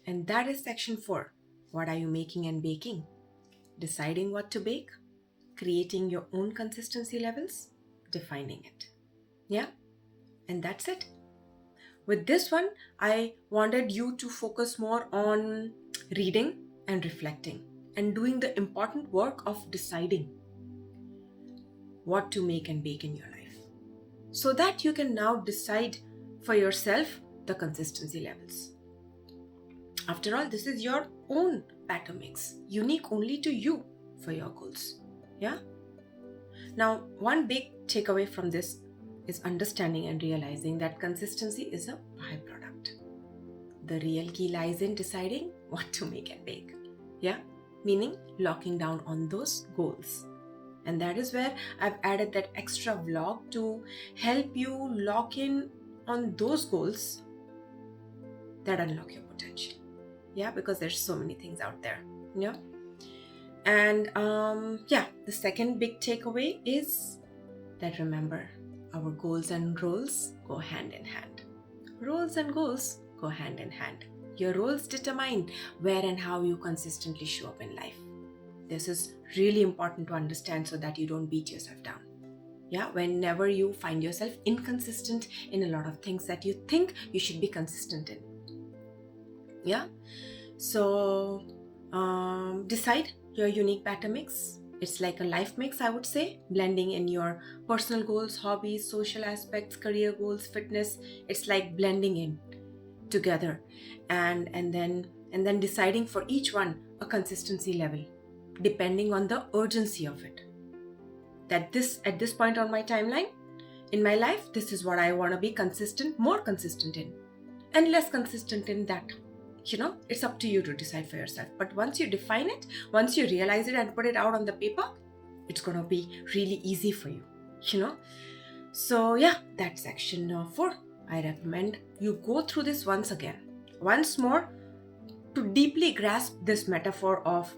And that is section 4. What are you making and baking? Deciding what to bake, creating your own consistency levels, defining it. Yeah, and that's it. With this one, I wanted you to focus more on reading and reflecting and doing the important work of deciding what to make and bake in your life, so that you can now decide for yourself the consistency levels. After all, this is your own batter mix, unique only to you for your goals. Yeah? Now, one big takeaway from this is understanding and realizing that consistency is a byproduct. The real key lies in deciding what to make and bake. Yeah? Meaning locking down on those goals. And that is where I've added that extra vlog to help you lock in on those goals that unlock your potential. Yeah, because there's so many things out there. Yeah. And the second big takeaway is that remember, our goals and roles go hand in hand. Roles and goals go hand in hand. Your roles determine where and how you consistently show up in life. This is really important to understand so that you don't beat yourself down. Yeah, whenever you find yourself inconsistent in a lot of things that you think you should be consistent in. Yeah, so decide your unique batter mix. It's like a life mix, I would say, blending in your personal goals, hobbies, social aspects, career goals, fitness. It's like blending in together, and then deciding for each one a consistency level, depending on the urgency of it. That at this point on my timeline in my life, this is what I want to be more consistent in, and less consistent in that. It's up to you to decide for yourself. But once you define it, once you realize it and put it out on the paper, it's going to be really easy for you, So yeah, that's section 4. I recommend you go through this once more, to deeply grasp this metaphor of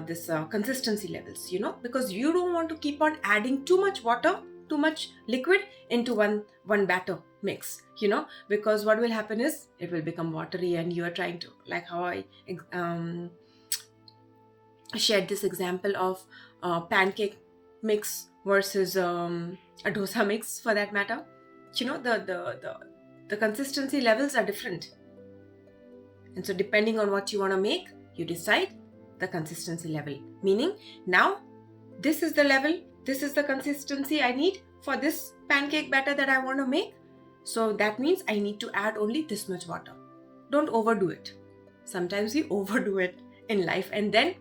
this consistency levels, because you don't want to keep on adding too much water, too much liquid into one batter mix, because what will happen is it will become watery, and you are trying to, like how I shared this example of pancake mix versus a dosa mix, for that matter. The consistency levels are different, and so depending on what you want to make, you decide the consistency level, meaning now this is the level, this is the consistency I need for this pancake batter that I want to make. So that means I need to add only this much water. Don't overdo it. Sometimes we overdo it in life, and then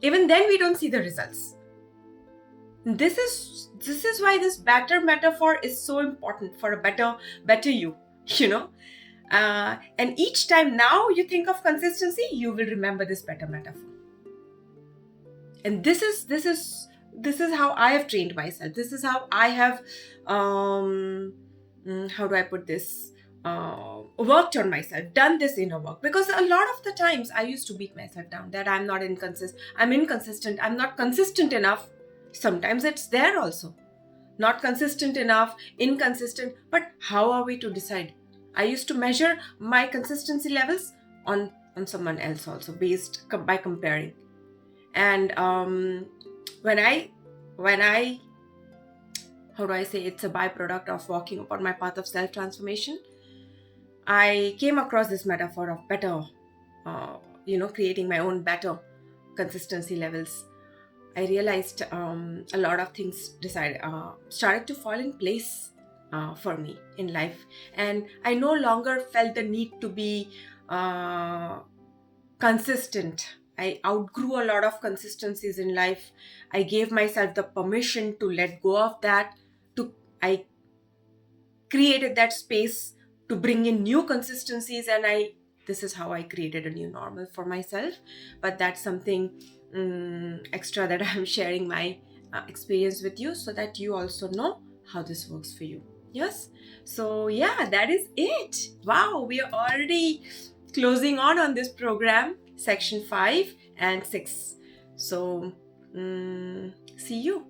even then we don't see the results. This is why this batter metaphor is so important for a better you. And each time now you think of consistency, you will remember this batter metaphor. And this is how I have trained myself. This is how I have how do I put this? Worked on myself, done this inner work. Because a lot of the times I used to beat myself down that I'm inconsistent, I'm not consistent enough. Sometimes it's there also. Not consistent enough, inconsistent. But how are we to decide? I used to measure my consistency levels on someone else also, by comparing. And when I how do I say, it's a byproduct of walking upon my path of self-transformation, I came across this metaphor of better, creating my own better consistency levels. I realized a lot of things started to fall in place for me in life. And I no longer felt the need to be consistent. I outgrew a lot of consistencies in life. I gave myself the permission to let go of that. I created that space to bring in new consistencies, and this is how I created a new normal for myself. But that's something extra that I'm sharing my experience with you, so that you also know how this works for you. Yes? So yeah, that is it. Wow, we are already closing on this program, section 5 and 6. So see you